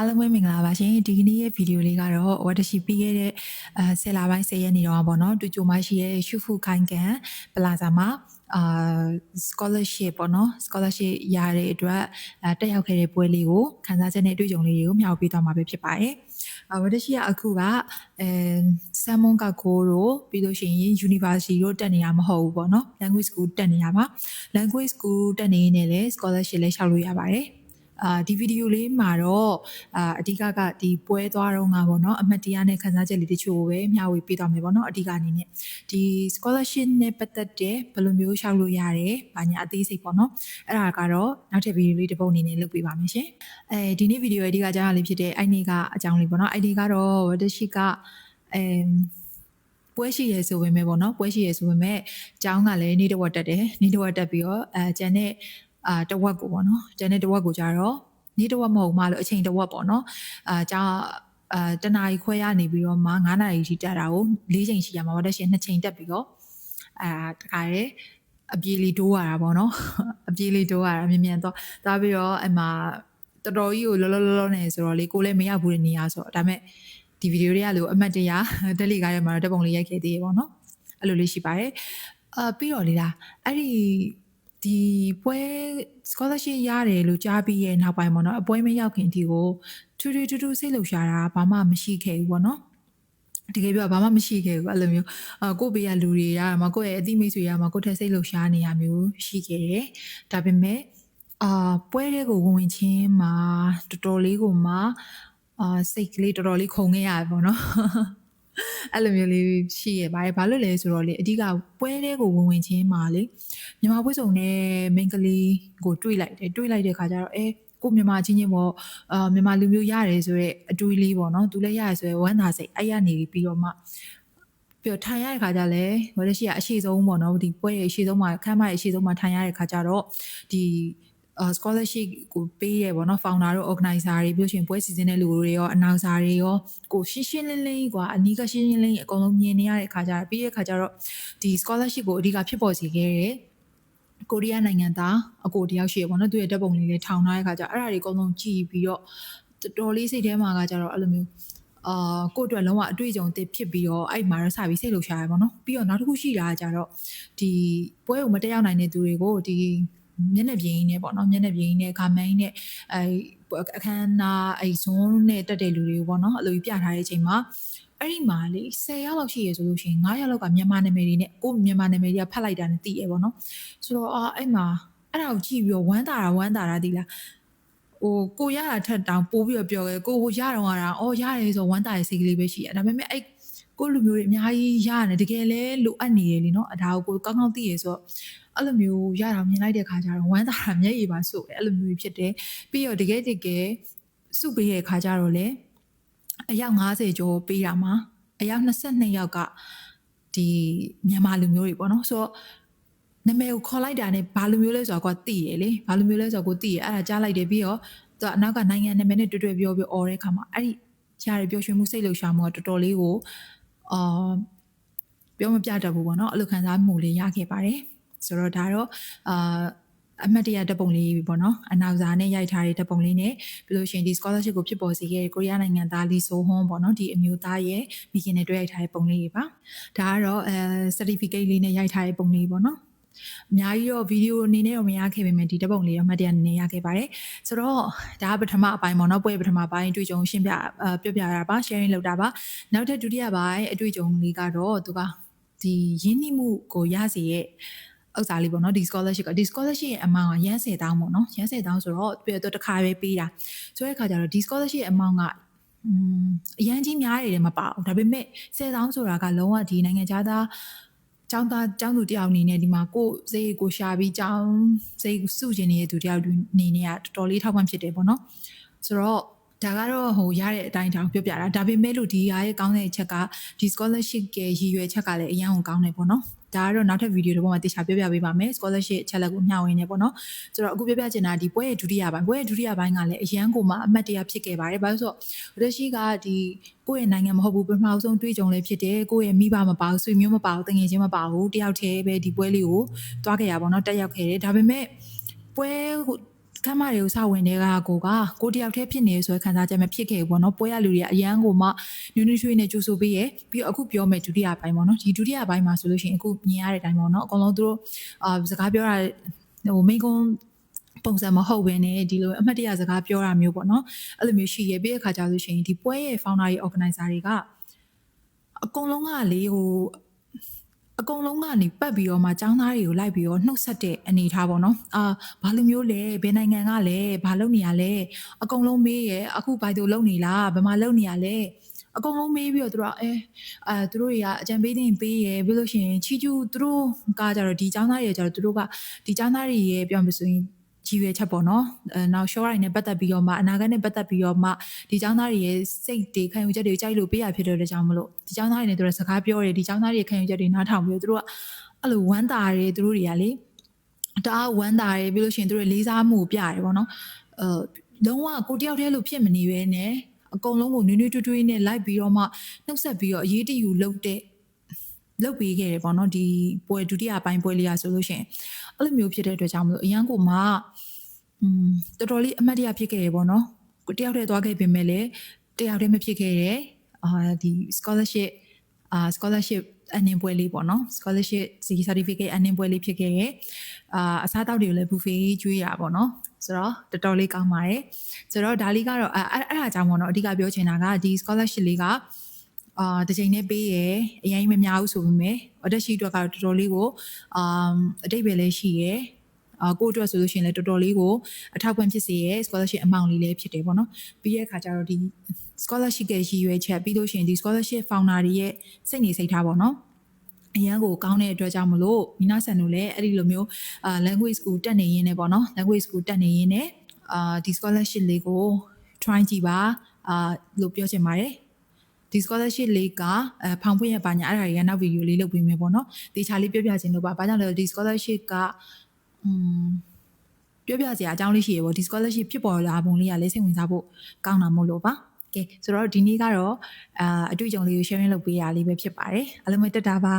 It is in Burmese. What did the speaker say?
အားလုံးပဲမင်္ဂလာပါရှင်ဒီနေ့ရဲ့ဗီဒီယိုလေးကတော့ဝတ်တရှိပြီးခဲ့တဲ့10လပိုင်း10ရက်နေ့တော့ပေါ့နော်တူချိုမရှိရဲ့ရှုဖူခိုင်ကန်ပလာဇာမှာscholarship ပေါ့နော် scholarship ရတဲ့အတွက်တက်ရောက်ခဲ့တဲ့ပွဲလေးကိုခန်းစားချက်နဲ့အတွေ့အကြုံလေးတွေကိုမျှဝေပေးသွားမှာပဲဖြစ်ပါတယ်ဝတ်တရှိကအခုကဆမ်မွန်ကကိုတို့ပြီးလို့ရှိရင် university တို့တက်နေရမဟုတ်ဘူးပေါ့နော် language school တက်နေရပါ language school တက်နေနေလဲ scholarship လဲလျှောက်လို့ရပါတယ်ဒီဗီဒီယိုလေးမှာတော့အဓိကကဒီပွဲသွားတော့ငါပေါ့နော်အမှတ်တရနဲ့ခန်းစားချက်လေးတချို့ကိုပဲမျှဝေပေးသွားမယ်ပေါ့နော်အဓိကအနေနဲ့ဒီ scholarship နဲ့ပတ်သက်တဲ့ဘယ်လိုမျိုးရှောက်လို့ရတယ်။ဘာညာအသေးစိတ်ပေါ့နော်အဲ့ဒါကတော့နောက်ထပ်ဗီဒီယိုလေးတစ်ပုဒ်အနေနဲ့လုပ်ပေးပါမယ်ရှင်ဒီနေ့ဗီဒီယိုအဓိကကြားရလေးဖြစ်တဲ့အဲ့ဒီကအကြောင်းလေးပေါ့နော်အဲ့ဒီကတော့ဝတရှိကပွဲရှိရဲဆိုပေမဲ့ပေါ့နော်ပွဲရှိရဲဆိုပေမဲ့အကြောင်းကလည်းနေ့တစ်ဝက်တက်တယ်နေ့တစ်ဝက်တက်ပြီးတော့ကျန်တဲ့တဝက်ကိုပေါ့နော်ကျန်တဲ့တဝက်ကိုကြတော့နေ့တဝက်မဟုတ်မှလို့အချိန်တဝက်ပေါ့နော်ကြောင်းတနာရီခွဲရနေပြီးတော့မှ9နာရီထိတက်တာကို4ချိန်ရှိရမှာပေါ့တဲ့ရှင်2ချိန်တက်ပြီးတော့တခါရဲအပြေးလေးတိုးရတာပေါ့နော်အပြေးလေးတိုးရတာမြင်သွားပြီးတော့အမှတော်တော်ကြီးကိုလောနေဆိုတော့လေကိုလည်းမရောက်ဘူးတဲ့နေရာဆိုတော့ဒါပေမဲ့ဒီဗီဒီယိုတွေကလို့အမှတ်တရတက်လီကားထဲမှာတော့တက်ပုံလေးရိုက်ခဲ့သေးရေပေါ့နော်အဲ့လိုလေးရှိပါတယ်ပြီးတော့လေလားအဲ့ဒီပွဲ scholarship ရတယ်လို့ကြားပြီးရဲ့နောက်ပိုင်းပေါ့နော်အပွဲမရောက်ခင်ဒီကိုထူးစိတ်လှုပ်ရှားတာဘာမှမရှိခဲ့ဘူးပေါ့နော်တကယ်ပြောဘာမှမရှိခဲ့ဘူးအဲ့လိုမျိုးကိုယ့်ဘေးကလူတွေရမှာကိုယ့်ရဲ့အသိမိတ်ဆွေရမှာကိုယ့်ထက်စိတ်လှုပ်ရှားနေရမျိုးရှိခဲ့တယ်ဒါပေမဲ့ပွဲတွေကိုဝင်ချင်းမှာတော်တော်လေးကိုမှစိတ်ကလေးတော်တော်လေးခုန်ခဲ့ရတယ်ပေါ့နော်အဲ့လိုမျိုးလေးရှိရပါတယ်ဘာလို့လဲဆိုတော့လေအဓိကပွဲတွေကိုဝင်ချင်းမှာလေမြန်မာပွဲစုံနဲ့မိန်းကလေးကိုတွေးလိုက်တဲ့ခါကျတော့ကိုမြန်မာချင်းပေါ့မြန်မာလူမျိုးရတယ်ဆိုတော့အတွေးလေးပေါ့နော်သူလည်းရတယ်ဆိုတော့ဝမ်းသာစိတ်အဲ့ရနေပြီးတော့မှပြီးတော့ထိုင်ရတဲ့ခါကျလဲဝရရှိကအရှိဆုံးပေါ့နော်ဒီပွဲရဲ့အရှိဆုံးမှာခမ်းမရဲ့အရှိဆုံးမှာထိုင်ရတဲ့ခါကျတော့ဒီscholarship ကိုပေးရပေါ့နော် founder တို့ organizer တွေပြောရှင်ပွဲစီစဉ်တဲ့လူတွေရော announcer တွေရောကိုရှင်းလင်းကွာအနီးကရှင်းလင်းအကုန်လုံးမြင်နေရတဲ့ခါကျတော့ပြီးတဲ့ခါကျတော့ဒီ scholarship ကိုအဓိကဖြစ်ပေါ်စေခဲ့တဲ့ကိုရီးယားနိုင်ငံသားအကိုတယောက်ရှိရပေါ့နော်သူရဲ့ဓာတ်ပုံလေးလေးထောင်ထားတဲ့ခါကျအဲ့ဒါတွေအကုန်လုံးကြည့်ပြီးတော့တော်လေးစိတ်ထဲမှာကကျတော့အဲ့လိုမျိုးကိုယ့်အတွက်လုံးဝအတွေ့အကြုံသစ်ဖြစ်ပြီးတော့အဲ့မှာတော့စပြီးစိတ်လှုပ်ရှားရပါတော့ပြီးတော့နောက်တစ်ခုရှိတာကကျတော့ဒီပွဲကိုမတက်ရောက်နိုင်တဲ့သူတွေကိုဒီမျက်နှာပြင်ကြီးနဲ့ပေါ့နော်မျက်နှာပြင်ကြီးနဲ့ခါမိုင်းနဲ့အခမ်းအနားဇွန်းနဲ့တက်တဲ့လူတွေပေါ့နော်အဲ့လိုပြထားတဲ့အချိန်မှာအဲ့ဒီမှာလေ10ယောက်လောက်ရှိရဆိုလို့ရှိရင်9ယောက်လောက်ကမြန်မာနာမည်တွေနဲ့ကိုမြန်မာနာမည်တွေကဖတ်လိုက်တာနဲ့သိရပေါ့နော်ဆိုတော့အဲ့မှာအဲ့ဒါကိုကြည့်ပြီးတော့ဝမ်းသာတာဒီလားကိုရတာထက်တောင်ပိုးပြီးတော့ပြောခဲ့ကိုရတော့ရတယ်ဆိုဝမ်းသာရဲ့စိတ်ကလေးပဲရှိရဒါပေမဲ့အဲ့ကိုလူမျိုးတွေအများကြီးရတယ်တကယ်လဲလိုအပ်နေတယ်လीเนาะဒါကိုကောင်းကောင်းသိရဆိုတော့အဲ့လိုမျိုးရတာမြင်လိုက်တဲ့ခါကျတော့ဝမ်းသာတာမျက်ရည်ပါစို့တယ်အဲ့လိုမျိုးဖြစ်တယ်ပြီးတော့တကယ်စုပေးရဲ့ခါကျတော့လေအယောက်90ကျော်ပေးတာမှာအယောက်22ယောက်ကဒီမြန်မာလူမျိုးတွေပေါ့နော်ဆိုတော့နာမည်ကိုခေါ်လိုက်တာနဲ့ဘာလူမျိုးလဲဆိုတော့ကိုသိရလေဘာလူမျိုးလဲဆိုတော့ကိုသိရအဲ့ဒါကြားလိုက်တယ်ပြီးတော့သူအနောက်ကနိုင်ငံနာမည်နဲ့တွေ့ပြောအော်တဲ့ခါမှာအဲ့ဒီကြားရပျော်ရွှင်မှုစိတ်လှုပ်ရှားမှုကတော်တော်လေးကိုပြောမပြတတ်ဘူးပေါ့နော်အဲ့လိုခံစားမှုလေးရခဲ့ပါတယ်ဆိုတော့ဒါတော့အမှတ်တရဓာတ်ပုံလေးပေါ့နော်အနောက်စာနဲ့ရိုက်ထားတဲ့ဓာတ်ပုံလေးနဲ့ပြီးလို့ရှိရင်ဒီ scholarship ကိုဖြစ်ပေါ်စေခဲ့တဲ့ကိုရီးယားနိုင်ငံသားလီဆိုဟွန်းပေါ့နော်ဒီအမျိုးသားရဲ့မိခင်နဲ့တွေ့ရိုက်ထားတဲ့ပုံလေးတွေပါဒါကတော့certificate လေးနဲ့ရိုက်ထားတဲ့ပုံလေးပေါ့နော်အများကြီးတော့ဗီဒီယိုအနေနဲ့တော့မရခဲ့ပေမဲ့ဒီဓာတ်ပုံလေးတော့မှတ်တရအနေနဲ့ရခဲ့ပါတယ်ဆိုတော့ဒါကပထမအပိုင်းပေါ့နော်ပွဲပထမပိုင်းအတွေ့အကြုံရှင်းပြပြောပြတာပါ sharing လုပ်တာပါနောက်ထပ်ဒုတိယပိုင်းအတွေ့အကြုံလေးကတော့သူကဒီရင်းနှီးမှုကိုရစေရဲ့ဥစ္စာလေးပေါ့နော်ဒီ scholarship ရဲ့ amount ကရန်10တောင်းပေါ့နော်ရန်10တောင်းဆိုတော့ပြီးတော့တစ်ခါပဲပေးတာဆိုတဲ့အခါကျတော့ဒီ scholarship ရဲ့ amount ကအရန်ကြီးများတယ်မပါဘူးဒါပေမဲ့10တောင်းဆိုတာကလုံးဝဒီနိုင်ငံခြားသားကျောင်းသူတယောက်အနေနဲ့ဒီမှာကိုစိတ်ကိုရှာပြီးကျောင်းစိတ်စုကျင်နေတဲ့သူတယောက်အနေနဲ့ကတော်တော်လေးထောက်ပံ့ဖြစ်တယ်ပေါ့နော်ဆိုတော့ဒါကတော့ရတဲ့အတိုင်းတောင်ပြောပြတာဒါပေမဲ့လို့ဒီရဲ့ကောင်းတဲ့အချက်ကဒီ scholarship ရဲ့ရည်ရွယ်ချက်ကလည်းအရန်ကိုကောင်းတယ်ပေါ့နော်ဒါကတော့နောက်ထပ်ဗီဒီယိုတစ်ပုဒ်မှာတခြားပြောပြပေးပါမယ် scholarship ချက်လက်ကိုမျှဝေနေပေါ့နော်ဆိုတော့အခုပြောပြချင်တာဒီပွဲရဲ့ဒုတိယပိုင်းကလည်းအရန်ကိုမှအမှတ်တရဖြစ်ခဲ့ပါတယ်ဘာလို့ဆိုတော့ရရှိကဒီကိုယ့်ရဲ့နိုင်ငံမဟုတ်ဘူးပထမဆုံးတွေ့ကြုံလေးဖြစ်တယ်ကိုယ့်ရဲ့မိဘမပါဘူးဆွေမျိုးမပါဘူးတငယ်ချင်းမပါဘူးတယောက်တည်းပဲဒီပွဲလေးကိုတွားခဲ့ရပါတော့တက်ရောက်ခဲ့တယ်ဒါပေမဲ့ပွဲ ခမ်းမတွေကိုစဝင်တဲ့ကိုတယောက်တည်းဖြစ်နေဆိုခံစားချက်မဖြစ်ခဲ့ဘူးပေါ့နော်ပွဲရလူတွေကအရန်ကိုမှနူးနူးထွေးနဲ့ကြိုးဆိုပေးရပြီးတော့အခုပြောမယ်ဒုတိယပိုင်းပေါ့နော်ဒီဒုတိယပိုင်းမှာဆိုလို့ရှိရင်အခုမြင်ရတဲ့အတိုင်းပေါ့နော်အကုန်လုံးသူတို့စကားပြောတာမိကုန်းပုံစံမဟုတ်ဘဲနဲ့ဒီလိုအမှတ်တရစကားပြောတာမျိုးပေါ့နော်အဲ့လိုမျိုးရှိရပြီးတဲ့ခါကျလို့ရှိရင်ဒီပွဲရဲ့ founder တွေ organizer တွေကအကုန်လုံးကလေအကုန်လုံးကနေပတ်ပြီးတော့မှចောင်းသားတွေကိုလိုက်ပြီးတော့နှုတ်ဆက်တဲ့အနေထားပေါ့နော်ဘာလိုမျိုးလဲဘယ်နိုင်ငံကလဲဘာလုပ်နေရလဲအကုန်လုံးမေးရအခုဘိုင်တိုလုပ်နေလားဘယ်မှာလုပ်နေရလဲအကုန်လုံးမေးပြီးတော့သူတို့သူတို့တွေကအကြံပေးတင်ပေးရပြီးလို့ရှိရင်ချီကျူသူတို့ကကြတော့ဒီចောင်းသားတွေကြတော့သူတို့ကဒီចောင်းသားတွေရဲ့ပြောမှဆိုရင်ကြီးရွယ်ချက်ပေါ့နော်နောက် short line နဲ့ပတ်သက်ပြီးတော့မှအနာဂတ်နဲ့ပတ်သက်ပြီးတော့မှဒီចောင်းသားတွေရဲ့စိတ်တွေခံယူချက်တွေကြိုက်လို့ပေးရဖြစ်တဲ့ကြောင့်မလို့ဒီចောင်းသားတွေနဲ့သူတို့စကားပြောတယ်ဒီចောင်းသားတွေရဲ့ခံယူချက်တွေနားထောင်ပြီးတော့သူတို့ကအဲ့လိုဝမ်းသာတယ်သူတို့တွေကလေတအားဝမ်းသာတယ်ပြီးလို့ရှိရင်သူတို့လေးစားမှုပြရတယ်ပေါ့နော်လုံးဝကိုတယောက်တည်းလို့ဖြစ်မနေပဲနဲ့အကုန်လုံးကိုနွေးနွေးထွေးထွေးနဲ့လိုက်ပြီးတော့မှနှုတ်ဆက်ပြီးတော့အရေးတယူလုပ်ပေးခဲ့တယ်ပေါ့နော်ဒီပွဲဒုတိယပိုင်းပွဲလေးอ่ะဆိုလို့ရှိရင်အဲ့လိုမျိုးဖြစ်တဲ့အတွက်ကြောင့်မလို့အရန်ကိုမှတော်တော်လေးအမှတ်တရဖြစ်ခဲ့တယ်ပေါ့နော်ကိုတယောက်တည်းသွားခဲ့ပြင်မဲ့လေတယောက်တည်းမဖြစ်ခဲ့တဲ့ဒီ scholarship အနှင်ပွဲလေးပေါ့နော် scholarship certificate အနှင်ပွဲလေးဖြစ်ခဲ့ရဲ့အစားတောက်တွေကိုလည်း buffet ကျွေးရပါပေါ့နော်ဆိုတော့တော်တော်လေးကောင်းပါတယ်ဆိုတော့ဒါလေးကတော့အဲ့ဒါကြောင့်ပေါ့နော်အဓိကပြောချင်တာကဒီ scholarship လေးကတစ်ချိန်နဲ့ပေးရအရင်မများဘူးဆိုပေမဲ့အတက်ရှိအတွက်ကတော့တော်တော်လေးကိုအတိတ်ပဲလည်းရှိရကိုအတွက်ဆိုလို့ရှိရင်လည်းတော်တော်လေးကိုအထောက်ပံ့ဖြစ်စေရ scholarship amount လေးလည်းဖြစ်တယ်ပေါ့နော်ပြီးရဲ့အခါကျတော့ဒီ scholarship ရဲ့ရည်ရွယ်ချက်ပြီးလို့ရှိရင်ဒီ scholarship founder တွေရဲ့စိတ်နေစိတ်ထားပေါ့နော်အရန်ကိုကောင်းတဲ့အတွက်ကြောင့်မလို့မိနာဆန်တို့လည်းအဲ့ဒီလိုမျိုးlanguage school တက်နေရင်းနဲ့ပေါ့နော် language school တက်နေရင်းနဲ့ဒီ scholarship လေးကို try ကြည့်ပါလို့ပြောချင်ပါတယ်ဒီ scholarship လေးကဖောင်ဖွင့်ရပါညာအဲ့ဒါတွေကနောက်ဗီဒီယိုလေးလုပ်ပေးမယ်ပေါ့နော်တေချာလေးပြောပြချင်လို့ပါဘာကြောင့်လဲဒီ scholarship ကပြောပြစရာအကြောင်းလေးရှိရပေါ့ဒီ scholarship ဖြစ်ပေါ်လာပုံလေးကလည်းစိတ်ဝင်စားဖို့ကောင်းတာမို့လို့ပါကဲဆိုတော့ဒီနေ့ကတော့အတွေ့အကြုံလေးကို sharing လုပ်ပေးရလေးပဲဖြစ်ပါတယ်အားလုံးပဲတက်တာပါ